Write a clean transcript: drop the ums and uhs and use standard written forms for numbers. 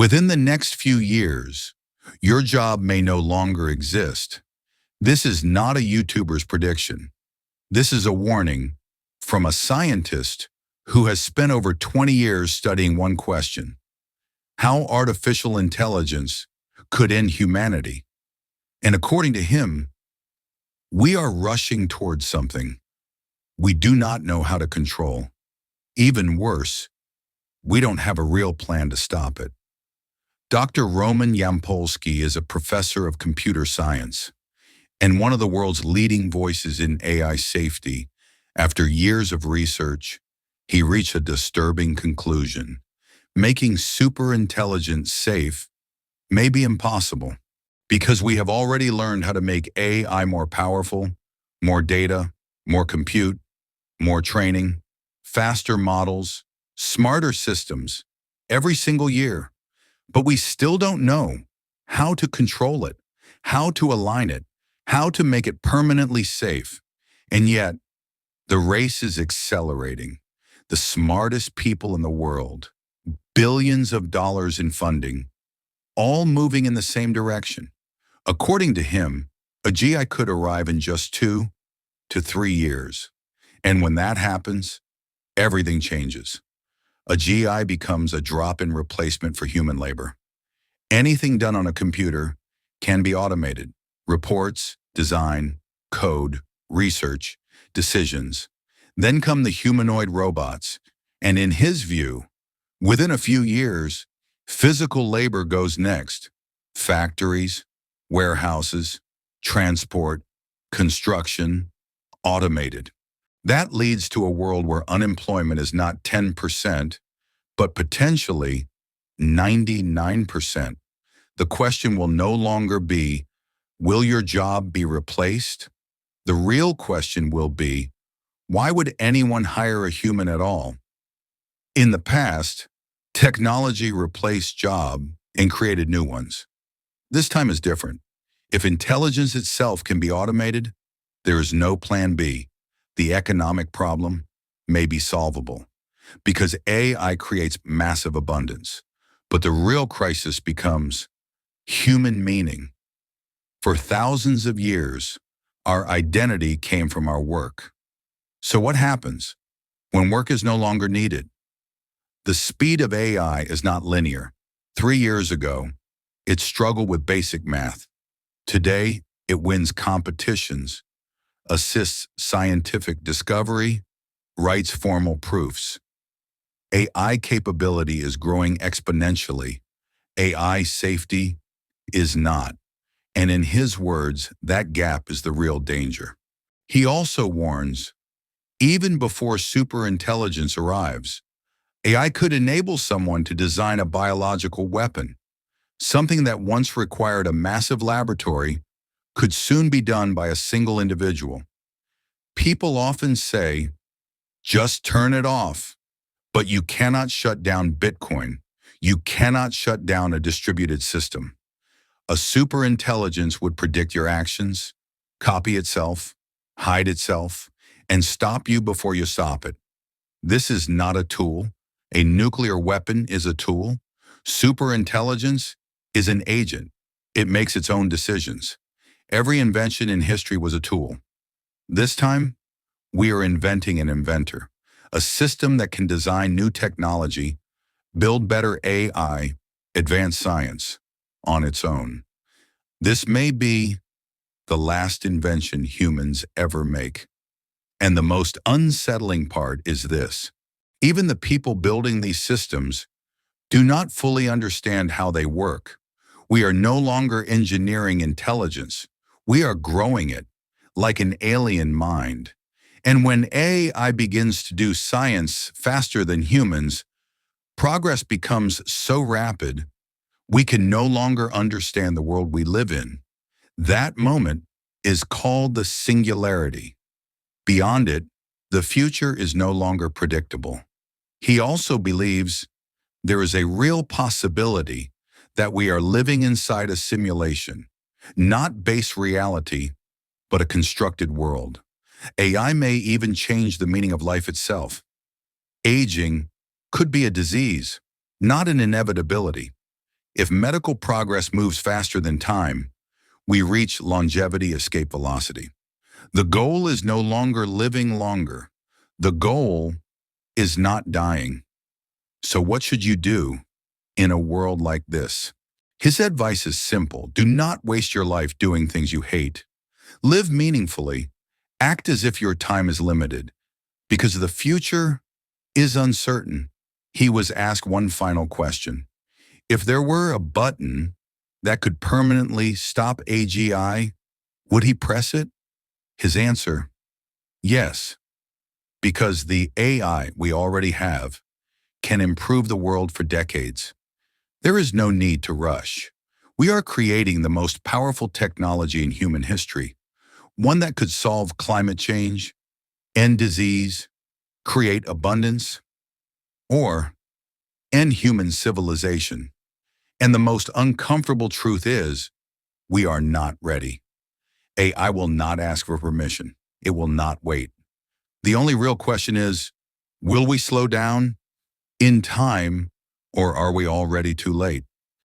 Within the next few years, your job may no longer exist. This is not a YouTuber's prediction. This is a warning from a scientist who has spent over 20 years studying one question: how artificial intelligence could end humanity. And according to him, we are rushing towards something we do not know how to control. Even worse, we don't have a real plan to stop it. Dr. Roman Yampolskiy is a professor of computer science and one of the world's leading voices in AI safety. After years of research, he reached a disturbing conclusion: making superintelligence safe may be impossible, because we have already learned how to make AI more powerful, more data, more compute, more training, faster models, smarter systems every single year. But we still don't know how to control it, how to align it, how to make it permanently safe. And yet, the race is accelerating. The smartest people in the world, billions of dollars in funding, all moving in the same direction. According to him, a GI could arrive in just 2 to 3 years. And when that happens, everything changes. A GI becomes a drop-in replacement for human labor. Anything done on a computer can be automated: reports, design, code, research, decisions. Then come the humanoid robots. And in his view, within a few years, physical labor goes next: factories, warehouses, transport, construction, automated. That leads to a world where unemployment is not 10%, but potentially 99%. The question will no longer be, will your job be replaced? The real question will be, why would anyone hire a human at all? In the past, technology replaced jobs and created new ones. This time is different. If intelligence itself can be automated, there is no plan B. The economic problem may be solvable, because AI creates massive abundance. But the real crisis becomes human meaning. For thousands of years, our identity came from our work. So what happens when work is no longer needed? The speed of AI is not linear. 3 years ago, it struggled with basic math. Today, it wins competitions, assists scientific discovery, writes formal proofs. AI capability is growing exponentially. AI safety is not. And in his words, that gap is the real danger. He also warns, even before superintelligence arrives, AI could enable someone to design a biological weapon. Something that once required a massive laboratory could soon be done by a single individual. People often say, just turn it off. But you cannot shut down Bitcoin. You cannot shut down a distributed system. A superintelligence would predict your actions, copy itself, hide itself, and stop you before you stop it. This is not a tool. A nuclear weapon is a tool. Superintelligence is an agent. It makes its own decisions. Every invention in history was a tool. This time, we are inventing an inventor, a system that can design new technology, build better AI, advance science on its own. This may be the last invention humans ever make. And the most unsettling part is this: even the people building these systems do not fully understand how they work. We are no longer engineering intelligence. We are growing it like an alien mind. And when AI begins to do science faster than humans, progress becomes so rapid, we can no longer understand the world we live in. That moment is called the singularity. Beyond it, the future is no longer predictable. He also believes there is a real possibility that we are living inside a simulation, not base reality, but a constructed world. AI may even change the meaning of life itself. Aging could be a disease, not an inevitability. If medical progress moves faster than time, we reach longevity escape velocity. The goal is no longer living longer. The goal is not dying. So what should you do in a world like this? His advice is simple. Do not waste your life doing things you hate. Live meaningfully. Act as if your time is limited, because the future is uncertain. He was asked one final question. If there were a button that could permanently stop AGI, would he press it? His answer, yes, because the AI we already have can improve the world for decades. There is no need to rush. We are creating the most powerful technology in human history, one that could solve climate change, end disease, create abundance, or end human civilization. And the most uncomfortable truth is, we are not ready. AI will not ask for permission. It will not wait. The only real question is, will we slow down in time, or are we already too late?